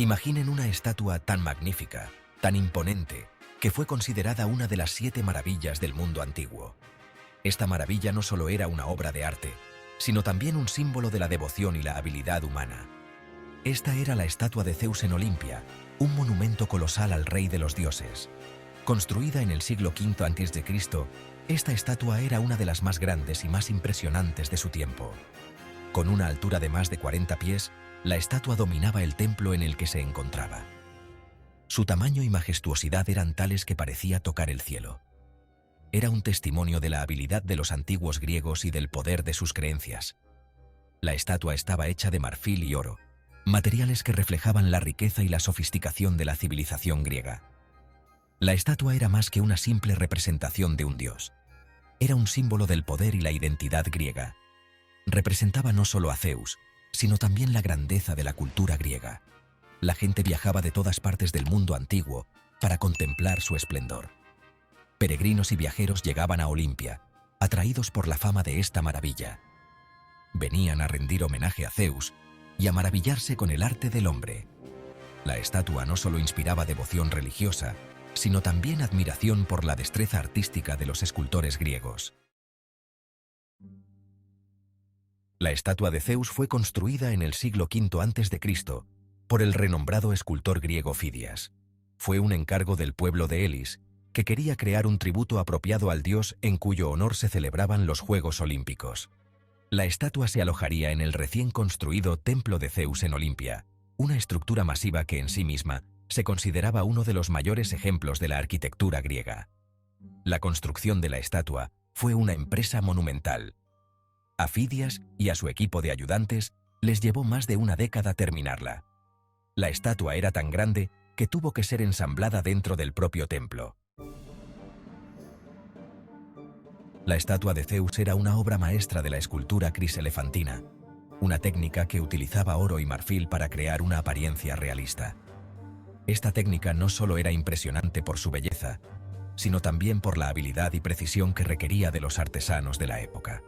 Imaginen una estatua tan magnífica, tan imponente, que fue considerada una de las 7 maravillas del mundo antiguo. Esta maravilla no solo era una obra de arte, sino también un símbolo de la devoción y la habilidad humana. Esta era la estatua de Zeus en Olimpia, un monumento colosal al rey de los dioses. Construida en el siglo V a.C., esta estatua era una de las más grandes y más impresionantes de su tiempo. Con una altura de más de 40 pies, la estatua dominaba el templo en el que se encontraba. Su tamaño y majestuosidad eran tales que parecía tocar el cielo. Era un testimonio de la habilidad de los antiguos griegos y del poder de sus creencias. La estatua estaba hecha de marfil y oro, materiales que reflejaban la riqueza y la sofisticación de la civilización griega. La estatua era más que una simple representación de un dios. Era un símbolo del poder y la identidad griega. Representaba no solo a Zeus, sino también la grandeza de la cultura griega. La gente viajaba de todas partes del mundo antiguo para contemplar su esplendor. Peregrinos y viajeros llegaban a Olimpia, atraídos por la fama de esta maravilla. Venían a rendir homenaje a Zeus y a maravillarse con el arte del hombre. La estatua no solo inspiraba devoción religiosa, sino también admiración por la destreza artística de los escultores griegos. La estatua de Zeus fue construida en el siglo V a.C. por el renombrado escultor griego Fidias. Fue un encargo del pueblo de Elis, que quería crear un tributo apropiado al dios en cuyo honor se celebraban los Juegos Olímpicos. La estatua se alojaría en el recién construido Templo de Zeus en Olimpia, una estructura masiva que en sí misma se consideraba uno de los mayores ejemplos de la arquitectura griega. La construcción de la estatua fue una empresa monumental. A Fidias y a su equipo de ayudantes les llevó más de una década terminarla. La estatua era tan grande que tuvo que ser ensamblada dentro del propio templo. La estatua de Zeus era una obra maestra de la escultura criselefantina, una técnica que utilizaba oro y marfil para crear una apariencia realista. Esta técnica no solo era impresionante por su belleza, sino también por la habilidad y precisión que requería de los artesanos de la época.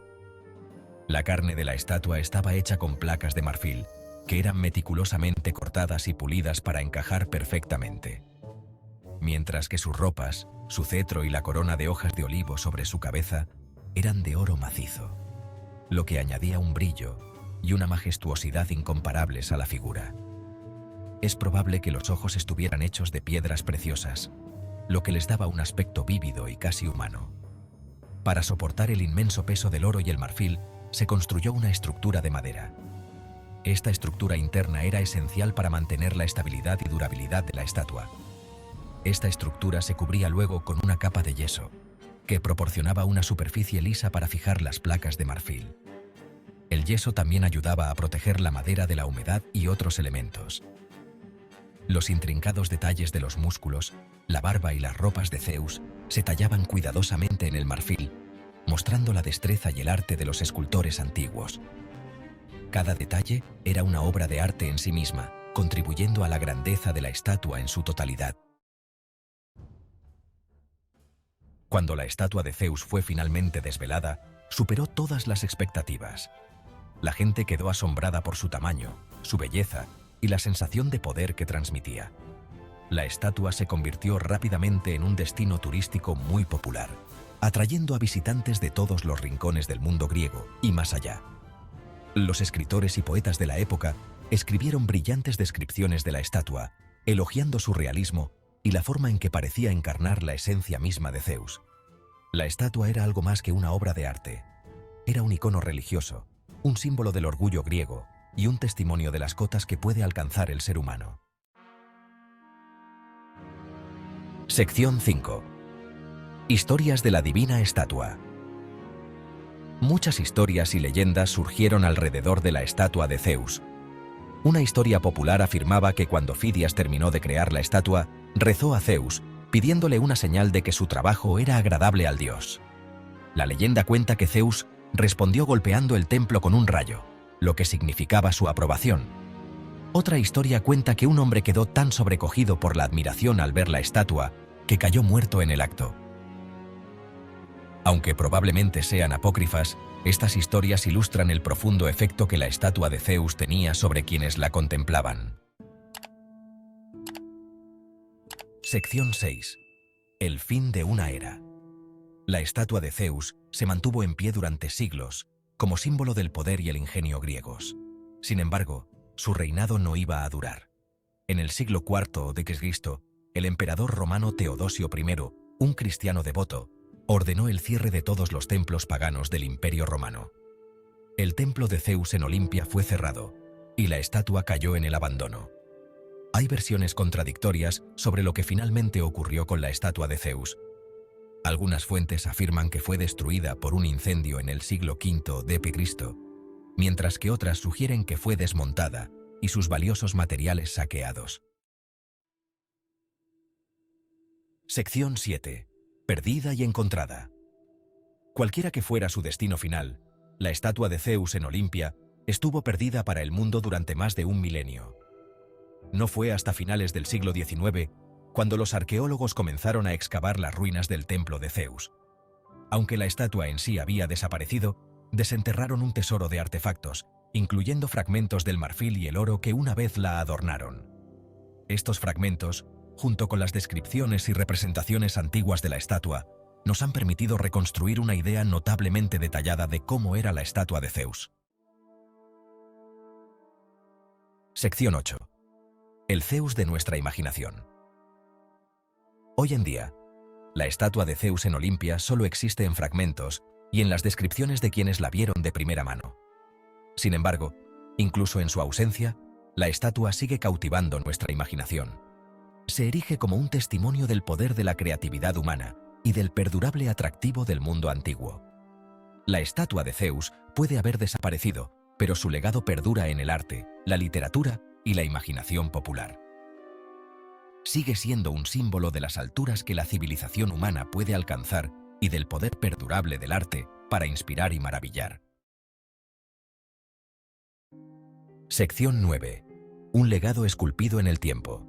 La carne de la estatua estaba hecha con placas de marfil, que eran meticulosamente cortadas y pulidas para encajar perfectamente. Mientras que sus ropas, su cetro y la corona de hojas de olivo sobre su cabeza eran de oro macizo, lo que añadía un brillo y una majestuosidad incomparables a la figura. Es probable que los ojos estuvieran hechos de piedras preciosas, lo que les daba un aspecto vívido y casi humano. Para soportar el inmenso peso del oro y el marfil, se construyó una estructura de madera. Esta estructura interna era esencial para mantener la estabilidad y durabilidad de la estatua. Esta estructura se cubría luego con una capa de yeso, que proporcionaba una superficie lisa para fijar las placas de marfil. El yeso también ayudaba a proteger la madera de la humedad y otros elementos. Los intrincados detalles de los músculos, la barba y las ropas de Zeus se tallaban cuidadosamente en el marfil, mostrando la destreza y el arte de los escultores antiguos. Cada detalle era una obra de arte en sí misma, contribuyendo a la grandeza de la estatua en su totalidad. Cuando la estatua de Zeus fue finalmente desvelada, superó todas las expectativas. La gente quedó asombrada por su tamaño, su belleza y la sensación de poder que transmitía. La estatua se convirtió rápidamente en un destino turístico muy popular, atrayendo a visitantes de todos los rincones del mundo griego y más allá. Los escritores y poetas de la época escribieron brillantes descripciones de la estatua, elogiando su realismo y la forma en que parecía encarnar la esencia misma de Zeus. La estatua era algo más que una obra de arte. Era un icono religioso, un símbolo del orgullo griego y un testimonio de las cotas que puede alcanzar el ser humano. Sección 5. Historias de la divina estatua. Muchas historias y leyendas surgieron alrededor de la estatua de Zeus. Una historia popular afirmaba que cuando Fidias terminó de crear la estatua, rezó a Zeus, pidiéndole una señal de que su trabajo era agradable al dios. La leyenda cuenta que Zeus respondió golpeando el templo con un rayo, lo que significaba su aprobación. Otra historia cuenta que un hombre quedó tan sobrecogido por la admiración al ver la estatua que cayó muerto en el acto. Aunque probablemente sean apócrifas, estas historias ilustran el profundo efecto que la estatua de Zeus tenía sobre quienes la contemplaban. Sección 6. El fin de una era. La estatua de Zeus se mantuvo en pie durante siglos, como símbolo del poder y el ingenio griegos. Sin embargo, su reinado no iba a durar. En el siglo IV d.C., el emperador romano Teodosio I, un cristiano devoto, ordenó el cierre de todos los templos paganos del Imperio Romano. El templo de Zeus en Olimpia fue cerrado, y la estatua cayó en el abandono. Hay versiones contradictorias sobre lo que finalmente ocurrió con la estatua de Zeus. Algunas fuentes afirman que fue destruida por un incendio en el siglo V d.C., mientras que otras sugieren que fue desmontada y sus valiosos materiales saqueados. Sección 7. Perdida y encontrada. Cualquiera que fuera su destino final, la estatua de Zeus en Olimpia estuvo perdida para el mundo durante más de un milenio. No fue hasta finales del siglo XIX cuando los arqueólogos comenzaron a excavar las ruinas del templo de Zeus. Aunque la estatua en sí había desaparecido, desenterraron un tesoro de artefactos, incluyendo fragmentos del marfil y el oro que una vez la adornaron. Estos fragmentos, junto con las descripciones y representaciones antiguas de la estatua, nos han permitido reconstruir una idea notablemente detallada de cómo era la estatua de Zeus. Sección 8. El Zeus de nuestra imaginación. Hoy en día, la estatua de Zeus en Olimpia solo existe en fragmentos y en las descripciones de quienes la vieron de primera mano. Sin embargo, incluso en su ausencia, la estatua sigue cautivando nuestra imaginación. Se erige como un testimonio del poder de la creatividad humana y del perdurable atractivo del mundo antiguo. La estatua de Zeus puede haber desaparecido, pero su legado perdura en el arte, la literatura y la imaginación popular. Sigue siendo un símbolo de las alturas que la civilización humana puede alcanzar y del poder perdurable del arte para inspirar y maravillar. Sección 9. Un legado esculpido en el tiempo.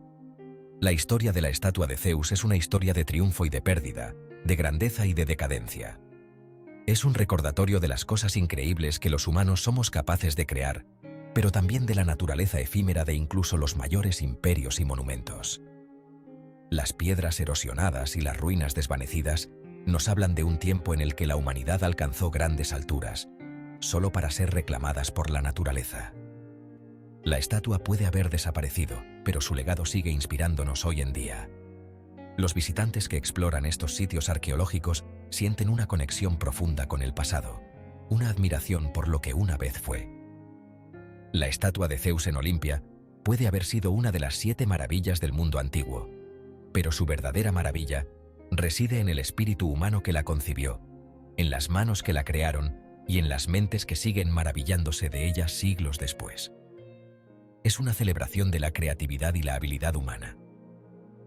La historia de la estatua de Zeus es una historia de triunfo y de pérdida, de grandeza y de decadencia. Es un recordatorio de las cosas increíbles que los humanos somos capaces de crear, pero también de la naturaleza efímera de incluso los mayores imperios y monumentos. Las piedras erosionadas y las ruinas desvanecidas nos hablan de un tiempo en el que la humanidad alcanzó grandes alturas, solo para ser reclamadas por la naturaleza. La estatua puede haber desaparecido, pero su legado sigue inspirándonos hoy en día. Los visitantes que exploran estos sitios arqueológicos sienten una conexión profunda con el pasado, una admiración por lo que una vez fue. La estatua de Zeus en Olimpia puede haber sido una de las 7 maravillas del mundo antiguo, pero su verdadera maravilla reside en el espíritu humano que la concibió, en las manos que la crearon y en las mentes que siguen maravillándose de ella siglos después. Es una celebración de la creatividad y la habilidad humana.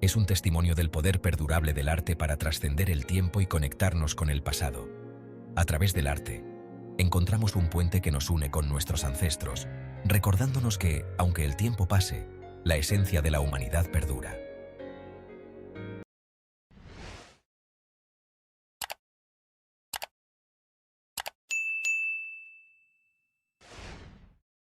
Es un testimonio del poder perdurable del arte para trascender el tiempo y conectarnos con el pasado. A través del arte, encontramos un puente que nos une con nuestros ancestros, recordándonos que, aunque el tiempo pase, la esencia de la humanidad perdura.